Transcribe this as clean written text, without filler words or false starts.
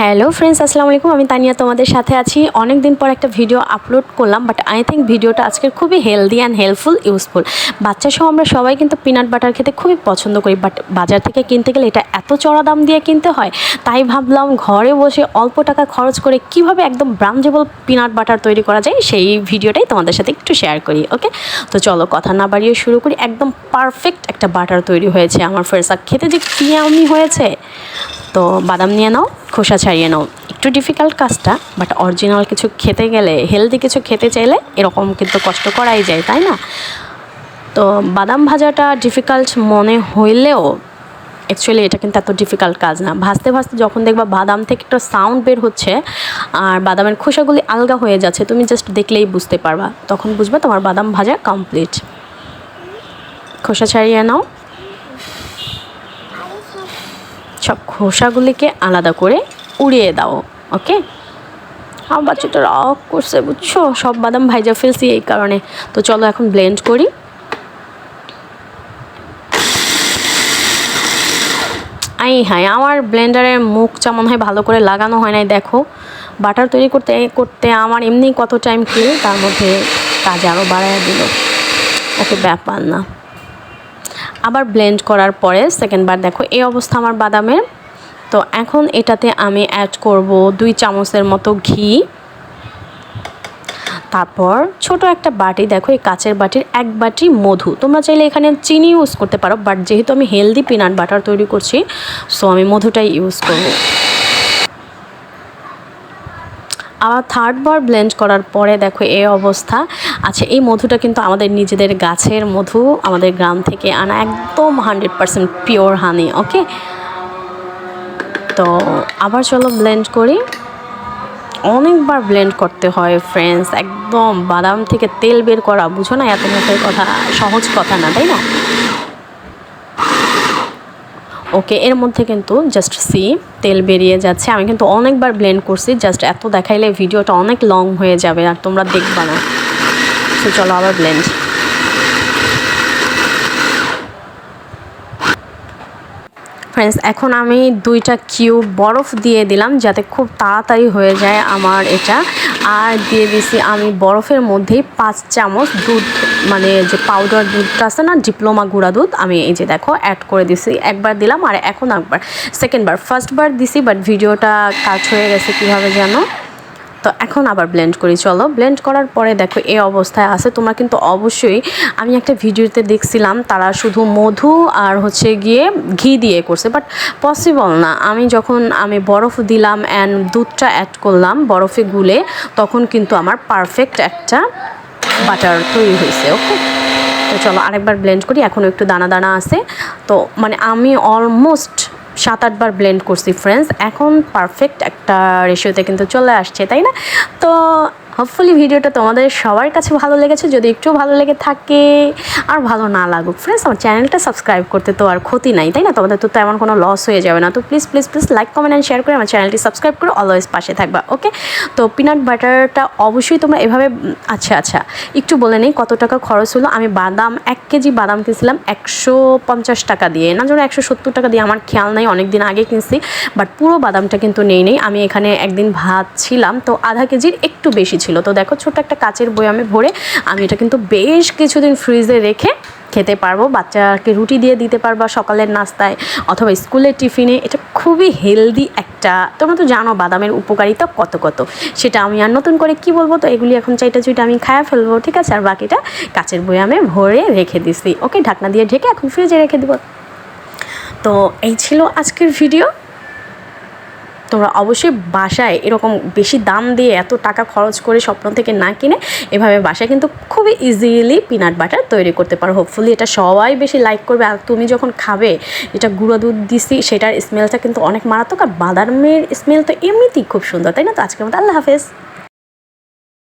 Hello friends, আসসালামু আলাইকুম। আমি তানিয়া তোমাদের সাথে আছি। অনেক দিন পর একটা ভিডিও আপলোড করলাম, বাট আই থিঙ্ক ভিডিওটা আজকের খুবই হেলদি অ্যান্ড হেল্পফুল, ইউজফুল। বাচ্চা সহ আমরা সবাই কিন্তু পিনাট বাটার খেতে খুবই পছন্দ করি, বাট বাজার থেকে কিনতে গেলে এটা এত চড়া দাম দিয়ে কিনতে হয়। তাই ভাবলাম ঘরে বসে অল্প টাকা খরচ করে কিভাবে একদম ব্রাঞ্জেবল পিনাট বাটার তৈরি করা যায়, সেই ভিডিওটাই তোমাদের সাথে একটু শেয়ার করি। ওকে, তো চলো কথা না বাড়িয়ে শুরু করি। একদম পারফেক্ট একটা বাটার তৈরি হয়েছে আমার ফ্রেন্ডস, আর খেতে যে কী আমি হয়েছে। তো বাদাম নিয়ে নাও, খোসা ছাড়িয়ে নাও। একটু ডিফিকাল্ট কাজটা, বাট অরিজিনাল কিছু খেতে গেলে, হেলদি কিছু খেতে চাইলে এরকম কিন্তু কষ্ট করাই যায়, তাই না? তো বাদাম ভাজাটা ডিফিকাল্ট মনে হইলেও অ্যাকচুয়ালি এটা কিন্তু এত ডিফিকাল্ট কাজ না। ভাজতে ভাজতে যখন দেখবা বাদাম থেকে একটা সাউন্ড বের হচ্ছে আর বাদামের খোসাগুলি আলগা হয়ে যাচ্ছে, তুমি জাস্ট দেখলেই বুঝতে পারবা, তখন বুঝবা তোমার বাদাম ভাজা কমপ্লিট। খোসা ছাড়িয়ে নাও, সব খোসাগুলিকে আলাদা করে উড়িয়ে দাও। ওকে, আমার বাচ্চাটা রাগ করছে বুঝছো, সব বাদাম ভাইজা ফেলছি এই কারণে। তো চলো এখন ব্লেন্ড করি। হ্যাঁ, আমার ব্লেন্ডারের মুখটা মনে হয় ভালো করে লাগানো হয় নাই। দেখো, বাটার তৈরি করতে করতে আমার এমনি কত টাইম কিল, তার মধ্যে কাজ আরও বাড়ায় দিল। ওকে, ব্যাপার না। আবার ব্লেন্ড করার পরে সেকেন্ড বার দেখো এই অবস্থা আমার বাদামের। তো এখন এটাতে আমি অ্যাড করব 2 চামচের মতো ঘি। তারপর ছোট একটা বাটি, দেখো এই কাচের বাটির 1 বাটি মধু। তোমরা চাইলে এখানে চিনি ইউজ করতে পারো, বাট যেহেতু আমি হেলদি পিনাট বাটার তৈরি করছি, সো আমি মধুটাই ইউজ করব। আবার থার্ড বার ব্লেন্ড করার পরে দেখো এই অবস্থা। আচ্ছা, এই মধুটা কিন্তু আমাদের নিজেদের গাছের মধু, আমাদের গ্রাম থেকে আনা, একদম 100% পিওর হানি। ওকে, তো আবার চলো ব্লেন্ড করি। অনেকবার ব্লেন্ড করতে হয় ফ্রেন্ডস, একদম বাদাম থেকে তেল বের করা, বুঝো না, এত মুখের কথা, সহজ কথা না, তাই না? ওকে, এর মধ্যে কিন্তু জাস্ট তেল বেরিয়ে যাচ্ছে। আমি কিন্তু অনেকবার ব্লেন্ড করছি, জাস্ট এত দেখাইলে ভিডিওটা অনেক লং হয়ে যাবে আর তোমরা দেখবা না। তো চলো আবার ব্লেন্ড। ফ্রেন্ডস, এখন আমি 2টা কিউব বরফ দিয়ে দিলাম যাতে খুব তাড়াতাড়ি হয়ে যায় আমার এটা। আর দিয়ে দিছি আমি বরফের মধ্যেই 5 চামচ দুধ, মানে যে পাউডার দুধটা আছে না, ডিপ্লোমা গুঁড়া দুধ, আমি এই যে দেখো অ্যাড করে দিছি। একবার দিলাম আর এখন একবার, সেকেন্ডবার। ফার্স্টবার দিছি বাট ভিডিওটা কাট হয়ে গেছে কীভাবে যেন। তো এখন আবার ব্লেন্ড করি। চলো, ব্লেন্ড করার পরে দেখো এই অবস্থায় আছে। তোমরা কিন্তু অবশ্যই, আমি একটা ভিডিওতে দেখছিলাম তারা শুধু মধু আর হচ্ছে গিয়ে ঘি দিয়ে করছে, বাট পসিবল না। আমি বরফ দিলাম অ্যান্ড দুধটা অ্যাড করলাম বরফে গুলে, তখন কিন্তু আমার পারফেক্ট একটা বাটার তৈরি হয়েছে। ওকে, তো চলো আরেকবার ব্লেন্ড করি। এখনও একটু দানা দানা আছে, তো মানে আমি অলমোস্ট 7-8 বার ব্লেন্ড করছি ফ্রেন্ডস। এখন পারফেক্ট একটা রেশিওতে কিন্তু চলে আসছে, তাই না? তো হোপফুলি ভিডিওটা তোমাদের সবার কাছে ভালো লেগেছে। যদি একটু ভালো লেগে থাকে, আর ভালো না লাগুক ফ্রেন্ডস, আমার চ্যানেলটা সাবস্ক্রাইব করতে তো আর ক্ষতি নাই, তাই না? তোমাদের তো তেমন কোনো লস হয়ে যাবে না। তো please please please like, comment and share করে আমার চ্যানেলটি সাবস্ক্রাইব করে অলওয়েজ পাশে থাকবা। ওকে, তো পিনাট বাটারটা অবশ্যই তোমরা এভাবে, আচ্ছা একটু বলে নেই কত টাকা খরচ হলো। আমি 1 কেজি বাদাম কিনছিলাম 150 টাকা দিয়ে, না যেন 170 টাকা দিয়ে, আমার খেয়াল নাই, অনেক দিন আগে কিনছি। বাট পুরো বাদামটা কিন্তু নেই। আমি এখানে একদিন ভাজছিলাম, তো আধা কেজির একটু বেশি ছিল। তো দেখো, ছোট একটা কাচের বয়ামে ভরে আমি এটা কিন্তু বেশ কিছুদিন ফ্রিজে রেখে খেতে পারবো। বাচ্চাকে রুটি দিয়ে দিতে পারবা সকালের নাস্তায় অথবা স্কুলের টিফিনে। এটা খুবই হেলদি একটা, তোমরা তো জানো বাদামের উপকারিতা কত কত, সেটা আমি আর নতুন করে কি বলবো। তো এগুলি এখন চাইটা চুইটা আমি খায়া ফেলবো, ঠিক আছে? আর বাকিটা কাচের বয়ামে ভরে রেখে দিছি। ওকে, ঢাকনা দিয়ে ঢেকে এখন ফ্রিজে রেখে দিব। তো এই ছিল আজকের ভিডিও। তোমরা অবশ্যই বাসায় এরকম বেশি দাম দিয়ে এত টাকা খরচ করে স্বপ্ন থেকে না কিনে এভাবে বাসায় কিন্তু খুবই ইজিলি পিনাট বাটার তৈরি করতে পারো। হোপফুলি এটা সবাই বেশি লাইক করবে। আর তুমি যখন খাবে, এটা গুঁড়ো দুধ দিছি, সেটার স্মেলটা কিন্তু অনেক মারাত্মক, আর বাদামের স্মেল তো এমনিতেই খুব সুন্দর, তাই না? তো আজকের মতো আল্লাহ হাফেজ।